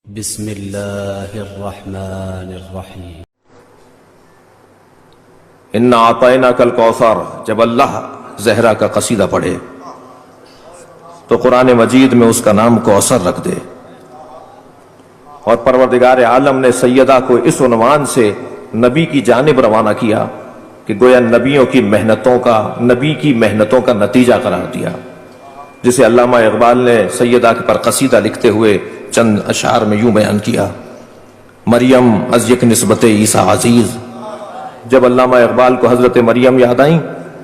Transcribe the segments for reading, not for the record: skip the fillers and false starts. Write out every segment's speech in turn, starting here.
بسم اللہ الرحمن الرحیم انا اعطیناک الکوثر، جب اللہ زہرا کا قصیدہ پڑھے تو قرآن مجید میں اس کا نام کوثر رکھ دے۔ اور پروردگار عالم نے سیدہ کو اس عنوان سے نبی کی جانب روانہ کیا کہ گویا نبی کی محنتوں کا نتیجہ قرار دیا، جسے علامہ اقبال نے سیدہ پر قصیدہ لکھتے ہوئے چند اشعار میں یوں بیان کیا: مریم از یک نسبت عیسیٰ عزیز۔ جب علامہ اقبال کو حضرت مریم یاد آئیں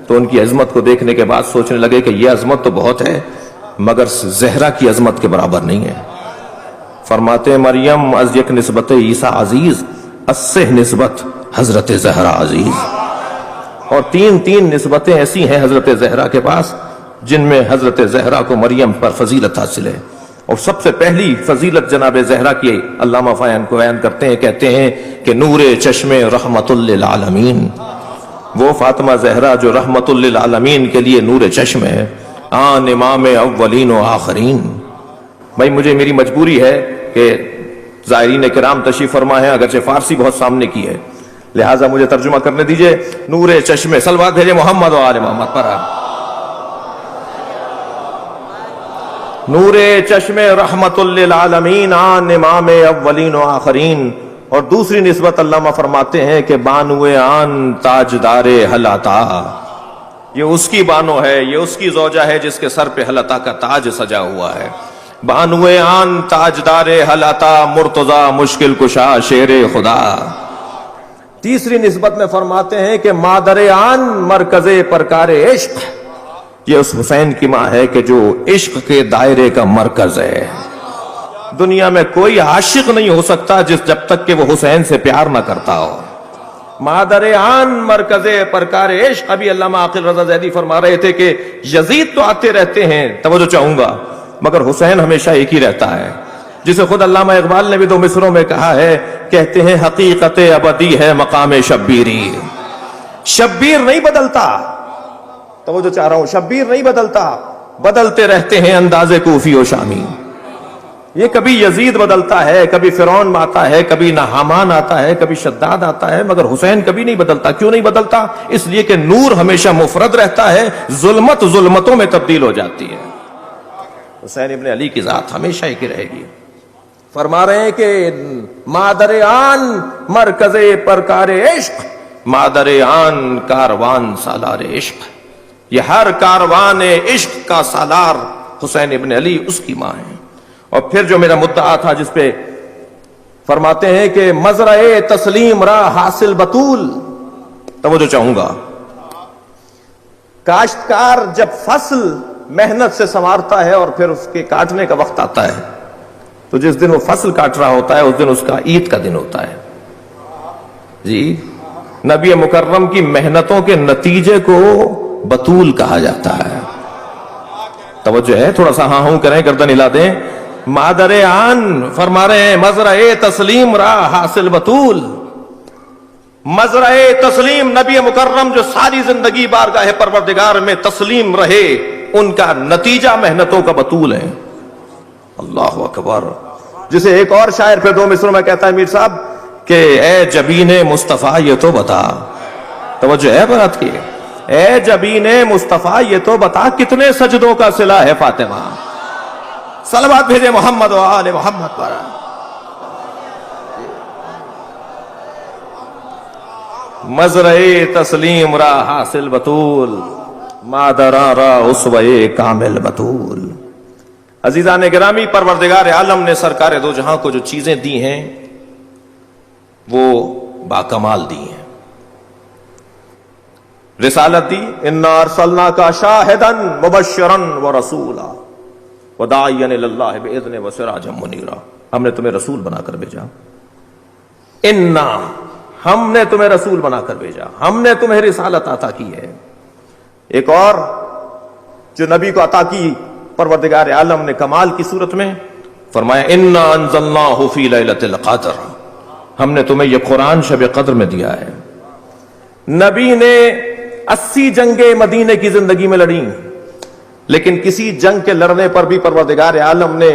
تو ان کی عظمت کو دیکھنے کے بعد سوچنے لگے کہ یہ عظمت تو بہت ہے مگر زہرا کی عظمت کے برابر نہیں ہے۔ فرماتے ہیں مریم از یک نسبت عیسیٰ عزیز، اسہ نسبت حضرت زہرا عزیز۔ اور تین نسبتیں ایسی ہیں حضرت زہرا کے پاس جن میں حضرت زہرا کو مریم پر فضیلت حاصل ہے۔ اور سب سے پہلی فضیلت جناب زہرا کی علامہ فیان کو بیان کرتے ہیں، کہتے ہیں کہ نور چشم رحمت للعالمین، وہ فاطمہ زہرا جو رحمت للعالمین کے لیے نور چشم ہے، آن امام اولین و آخرین۔ بھائی مجھے میری مجبوری ہے کہ زائرین کرام تشریف فرما ہے، اگرچہ فارسی بہت سامنے کی ہے، لہٰذا مجھے ترجمہ کرنے دیجئے۔ نور چشم، صلوات بھیجے محمد و آل محمد پر۔ نور چشم رحمت للعالمین، آن امام اولین و آخرین۔ اور دوسری نسبت علامہ فرماتے ہیں کہ بانو آن تاجدار حلاتا، یہ اس کی بانو ہے، یہ اس کی زوجہ ہے جس کے سر پہ حلاتا کا تاج سجا ہوا ہے۔ بانو آن تاجدار حلاتا، مرتضی مشکل کشا شیر خدا۔ تیسری نسبت میں فرماتے ہیں کہ مادر آن مرکز پرکار عشق، یہ اس حسین کی ماں ہے کہ جو عشق کے دائرے کا مرکز ہے۔ دنیا میں کوئی عاشق نہیں ہو سکتا جب تک کہ وہ حسین سے پیار نہ کرتا ہو۔ مادر آن مرکز پرکار عشق۔ ابھی علامہ عاقل رضا زیدی فرما رہے تھے کہ یزید تو آتے رہتے ہیں، توجہ چاہوں گا، مگر حسین ہمیشہ ایک ہی رہتا ہے، جسے خود علامہ اقبال نے بھی دو مصروں میں کہا ہے، کہتے ہیں حقیقت ابدی ہے مقام شبیری۔ شبیر نہیں بدلتا، توجہ چاہ رہا ہوں، شبیر نہیں بدلتا، بدلتے رہتے ہیں انداز کوفی و شامی۔ یہ کبھی یزید بدلتا ہے، کبھی فرعون آتا ہے، کبھی حامان آتا ہے، کبھی شداد آتا ہے، مگر حسین کبھی نہیں بدلتا۔ کیوں نہیں بدلتا؟ اس لیے کہ نور ہمیشہ مفرد رہتا ہے، ظلمت ظلمتوں میں تبدیل ہو جاتی ہے۔ حسین ابن علی کی ذات ہمیشہ ایک ہی رہے گی۔ فرما رہے ہیں کہ مادر آن مرکز پرکار عشق، مادر آن کاروان سالار عشق۔ یہ ہر کاروان عشق کا سالار حسین ابن علی، اس کی ماں ہے۔ اور پھر جو میرا مدعا تھا جس پہ فرماتے ہیں کہ مزرع تسلیم را حاصل بطول، توجہ چاہوں گا، کاشتکار جب فصل محنت سے سنوارتا ہے اور پھر اس کے کاٹنے کا وقت آتا ہے تو جس دن وہ فصل کاٹ رہا ہوتا ہے اس دن اس کا عید کا دن ہوتا ہے۔ جی، نبی مکرم کی محنتوں کے نتیجے کو بطول کہا جاتا ہے۔ توجہ ہے، تھوڑا سا ہاں ہوں کریں، گردن ہلا دیں۔ مادر آن فرما رہے ہیں مزرع تسلیم را حاصل بطول۔ مزرع تسلیم، نبی مکرم جو ساری زندگی بارگاہ پروردگار میں تسلیم رہے، ان کا نتیجہ محنتوں کا بطول ہے۔ اللہ اکبر۔ جسے ایک اور شاعر پھر دو مصروں میں کہتا ہے میر صاحب کہ اے جبین مصطفیٰ یہ تو بتا، توجہ ہے بات کی، اے جبین مصطفیٰ یہ تو بتا کتنے سجدوں کا صلہ ہے فاطمہ۔ صلوات بھیجے محمد و آل محمد پر۔ مزرع تسلیم را حاصل بطول، مادران را اسوہ کامل بطول۔ عزیزان گرامی، پروردگار عالم نے سرکار دو جہاں کو جو چیزیں دی ہیں وہ باکمال دی ہیں۔ رسالت دی، انا ارسلناک شاہدا مبشرا ورسولا وداعیا الی اللہ باذنہ وسراجا منیرا، ہم نے تمہیں رسول بنا کر بھیجا۔ انا، ہم نے تمہیں رسول بنا کر بھیجا، ہم نے تمہیں رسالت عطا کی ہے۔ ایک اور جو نبی کو عطا کی پروردگار عالم نے کمال کی صورت میں، فرمایا انا انزلناہ فی لیلۃ القدر، ہم نے تمہیں یہ قرآن شب قدر میں دیا ہے۔ نبی نے 80 جنگیں مدینے کی زندگی میں لڑیں، لیکن کسی جنگ کے لڑنے پر بھی پروردگار عالم نے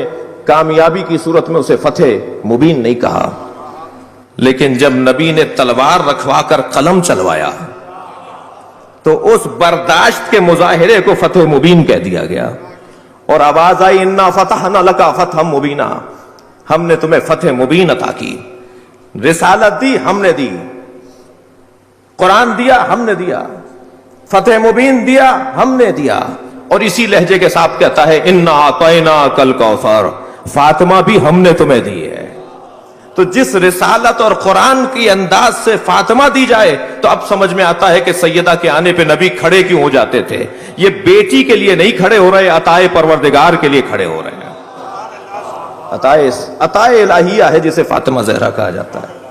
کامیابی کی صورت میں اسے فتح مبین نہیں کہا، لیکن جب نبی نے تلوار رکھوا کر قلم چلوایا تو اس برداشت کے مظاہرے کو فتح مبین کہہ دیا گیا، اور آواز آئی انا فتحنا لک فتحا مبینا، ہم نے تمہیں فتح مبین عطا کی، رسالت دی ہم نے دی، قرآن دیا ہم نے دیا، فتح مبین دیا ہم نے دیا۔ اور اسی لہجے کے ساتھ کہتا ہے انا اعطیناک الکوثر، فاطمہ بھی ہم نے تمہیں دی ہے۔ تو جس رسالت اور قرآن کی انداز سے فاطمہ دی جائے تو اب سمجھ میں آتا ہے کہ سیدہ کے آنے پہ نبی کھڑے کیوں ہو جاتے تھے۔ یہ بیٹی کے لیے نہیں کھڑے ہو رہے، عطائے پروردگار کے لیے کھڑے ہو رہے ہیں۔ عطائے الہیہ ہے جسے فاطمہ زہرا کہا جاتا ہے۔